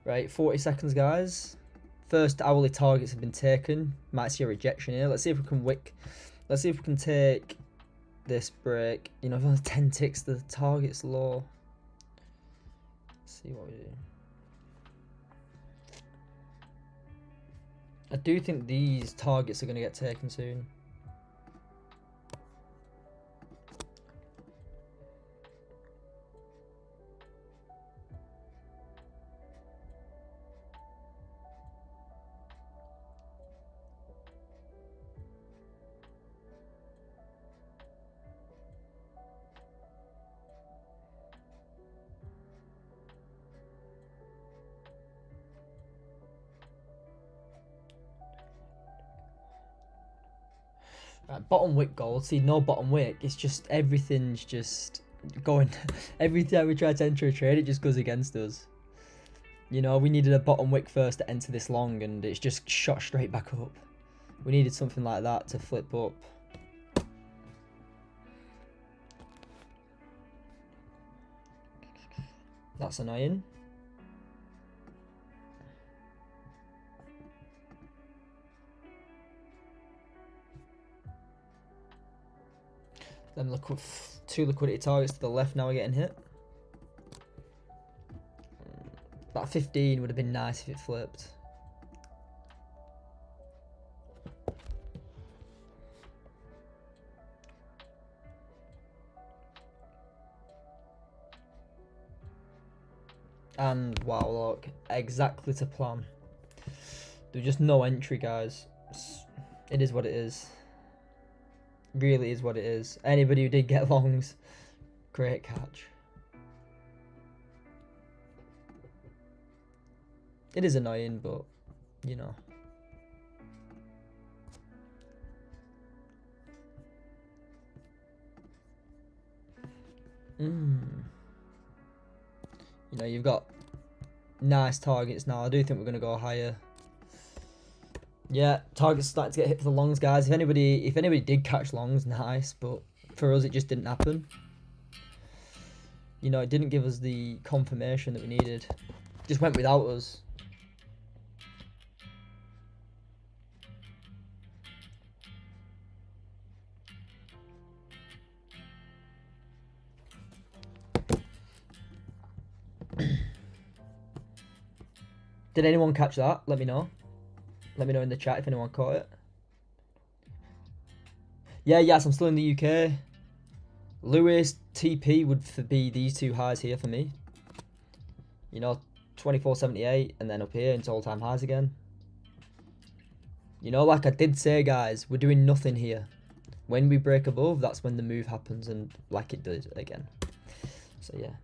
Right, 40 seconds, guys. First hourly targets have been taken. Might see a rejection here. Let's see if we can wick. Let's see if we can take this break. You know, if only 10 ticks, the target's low. Let's see what we do. I do think these targets are going to get taken soon. Right, bottom wick gold. See, no bottom wick. It's just everything's just going. Every time we try to enter a trade, it just goes against us. You know, we needed a bottom wick first to enter this long, and it's just shot straight back up. We needed something like that to flip up. That's annoying. Then two liquidity targets to the left now are getting hit. That 15 would have been nice if it flipped. And wow, look, exactly to plan. There's just no entry, guys. It is what it is. Really is what it is. Anybody who did get longs, great catch. It is annoying, but you know. You know, you've got nice targets now. I do think we're gonna go higher. Yeah, targets starting to get hit for the longs, guys. If anybody did catch longs, nice, but for us it just didn't happen. You know, it didn't give us the confirmation that we needed. Just went without us. Did anyone catch that? Let me know. Let me know in the chat if anyone caught it. Yeah, yes, I'm still in the UK. Lewis, TP would be these two highs here for me. You know, 24.78 and then up here into all-time highs again. You know, like I did say, guys, we're doing nothing here. When we break above, that's when the move happens, and like it did again. So yeah.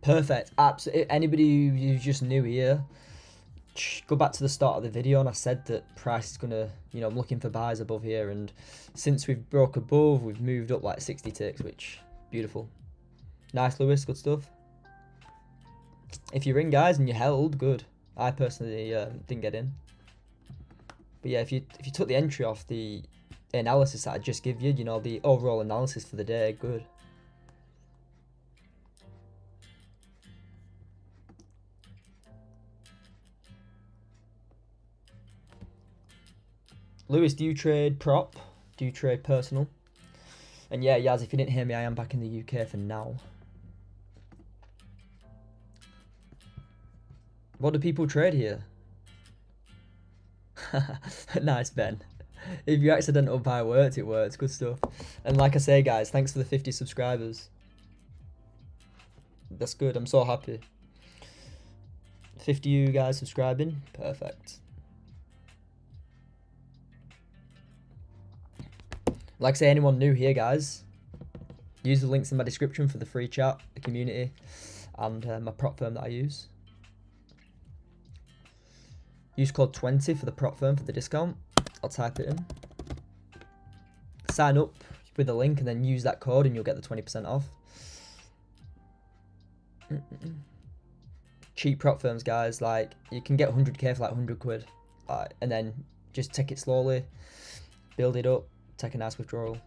Perfect. Absolutely. Anybody who's just new here, go back to the start of the video, and I said that price is gonna, you know, I'm looking for buys above here, and since we've broke above, we've moved up like 60 ticks, which beautiful. Nice, Lewis. Good stuff. If you're in, guys, and you held, good. I personally didn't get in, but yeah, if you took the entry off the analysis that I just give you, you know, the overall analysis for the day, good. Lewis, do you trade prop? Do you trade personal? And yeah, Yaz, if you didn't hear me, I am back in the UK for now. What do people trade here? Nice, Ben. If you accidental buy worked, it works. Good stuff. And like I say, guys, thanks for the 50 subscribers. That's good. I'm so happy. 50 you guys subscribing. Perfect. Like I say, anyone new here, guys, use the links in my description for the free chat, the community, and my prop firm that I use. Use code 20 for the prop firm for the discount. I'll type it in. Sign up with the link and then use that code and you'll get the 20% off. Cheap prop firms, guys, like you can get 100k for like 100 quid, and then just take it slowly, build it up, take a nice withdrawal.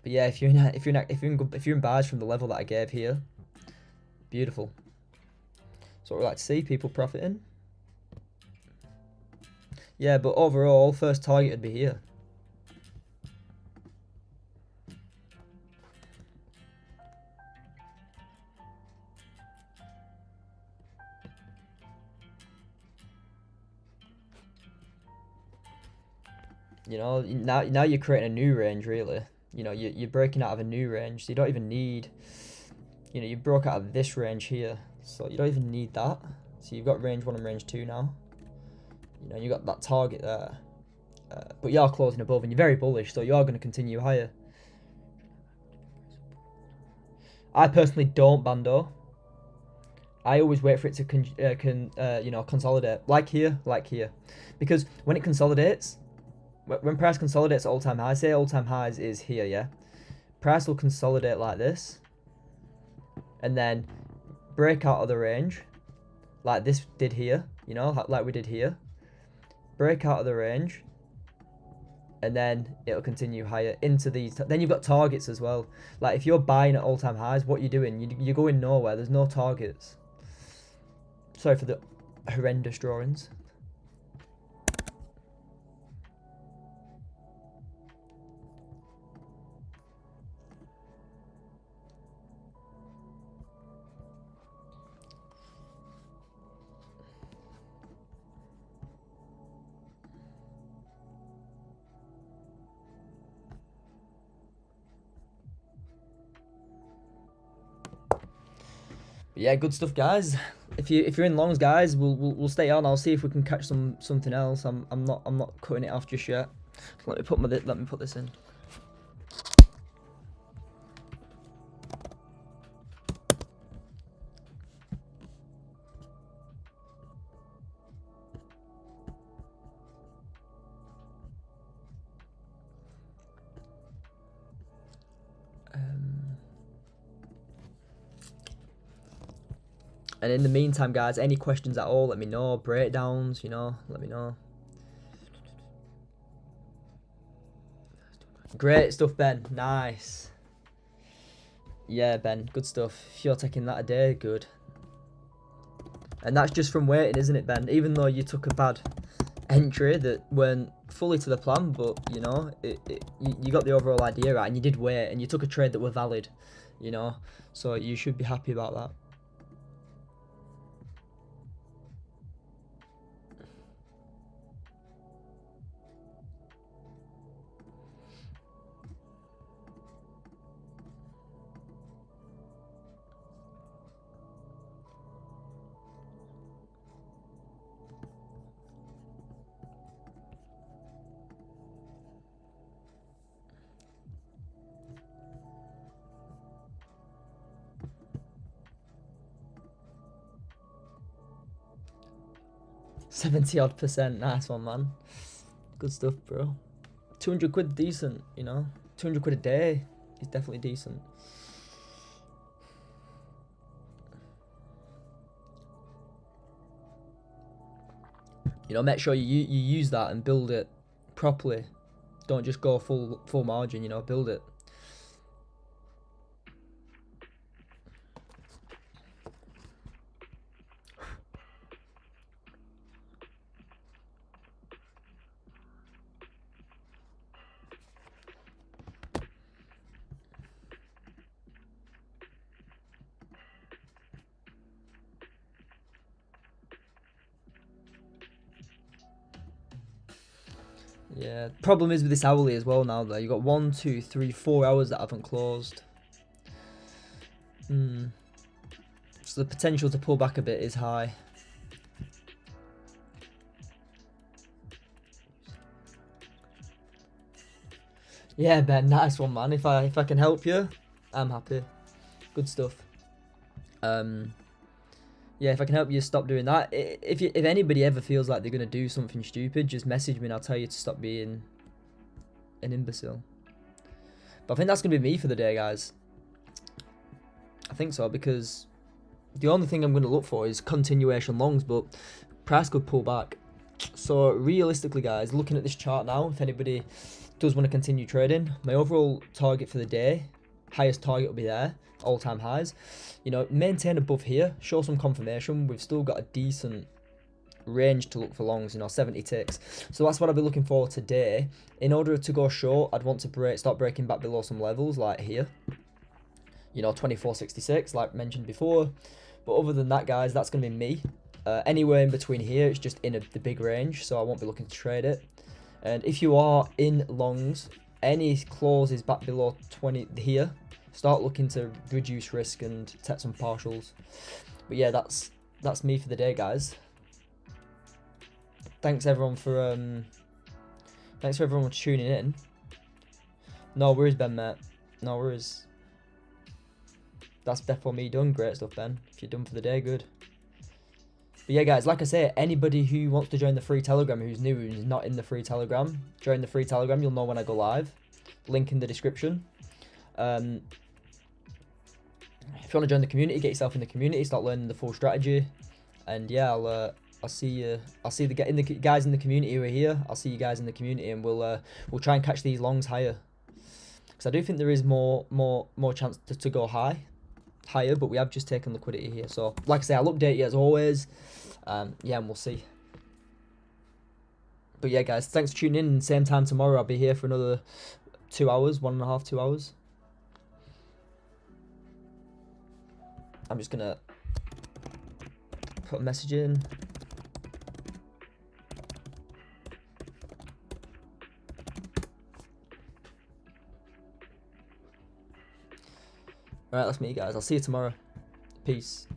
But yeah, if you're in buys from the level that I gave here, beautiful. So what we like to see, people profiting. Yeah, but overall, first target would be here. You know, now you're creating a new range, really. You know, you're breaking out of a new range, so you don't even need, you know, you broke out of this range here, so you don't even need that. So you've got range 1 and range 2 now. You know, you got that target there. But you are closing above, and you're very bullish, so you are going to continue higher. I personally don't bando. I always wait for it to you know, consolidate, like here, because when it consolidates, when price consolidates at all-time highs, say all-time highs is here, yeah, price will consolidate like this, and then break out of the range, like this did here, you know, like we did here, break out of the range, and then it'll continue higher into these. Then you've got targets as well. Like if you're buying at all-time highs, what you're doing, you're going nowhere. There's no targets. Sorry for the horrendous drawings. But yeah, good stuff, guys. If you're in longs, guys, we'll stay on. I'll see if we can catch something else. I'm not cutting it off just yet. Let me put this in. And in the meantime, guys, any questions at all, let me know. Breakdowns, you know, let me know. Great stuff, Ben. Nice. Yeah, Ben, good stuff. If you're taking that a day, good. And that's just from waiting, isn't it, Ben? Even though you took a bad entry that weren't fully to the plan, but, you know, you got the overall idea right, and you did wait, and you took a trade that were valid, you know. So you should be happy about that. %70-odd. Nice one, man. Good stuff, bro. 200 quid, decent, you know. 200 quid a day is definitely decent. You know, make sure you use that and build it properly. Don't just go full margin, you know, build it. Yeah, problem is with this hourly as well now though. You got 1, 2, 3, 4 hours that haven't closed. So the potential to pull back a bit is high. Yeah, Ben, nice one, man. If I can help you, I'm happy. Good stuff. Yeah, if I can help you stop doing that. If anybody ever feels like they're gonna do something stupid, just message me and I'll tell you to stop being an imbecile. But I think that's gonna be me for the day, guys. I think so, because the only thing I'm gonna look for is continuation longs, but price could pull back. So realistically, guys, looking at this chart now, if anybody does want to continue trading, my overall target for the day, highest target will be there, all-time highs. You know, maintain above here, show some confirmation. We've still got a decent range to look for longs, you know, 70 ticks. So that's what I'll be looking for today. In order to go short, I'd want to start breaking back below some levels like here. You know, 24.66, like mentioned before. But other than that, guys, that's going to be me. Anywhere in between here, it's just in the big range, so I won't be looking to trade it. And if you are in longs, any clauses back below 20 here, start looking to reduce risk and take some partials. But yeah, that's me for the day, guys. Thanks everyone for tuning in. No worries, Ben, mate. No worries. That's definitely me done. Great stuff, Ben. If you're done for the day, good. But yeah, guys, like I say, anybody who wants to join the free Telegram, who's new, who's not in the free Telegram, join the free Telegram. You'll know when I go live. Link in the description. If you want to join the community, get yourself in the community, start learning the full strategy. And yeah, I'll see the guys in the community who are here. I'll see you guys in the community, and we'll try and catch these longs higher. Because I do think there is more chance to go higher, but we have just taken liquidity here. So like I say, I'll update you as always. Yeah, and we'll see. But yeah, guys, thanks for tuning in. Same time tomorrow, I'll be here for another 2 hours, 1.5, 2 hours. I'm just gonna put a message in. Alright, that's me, guys. I'll see you tomorrow. Peace.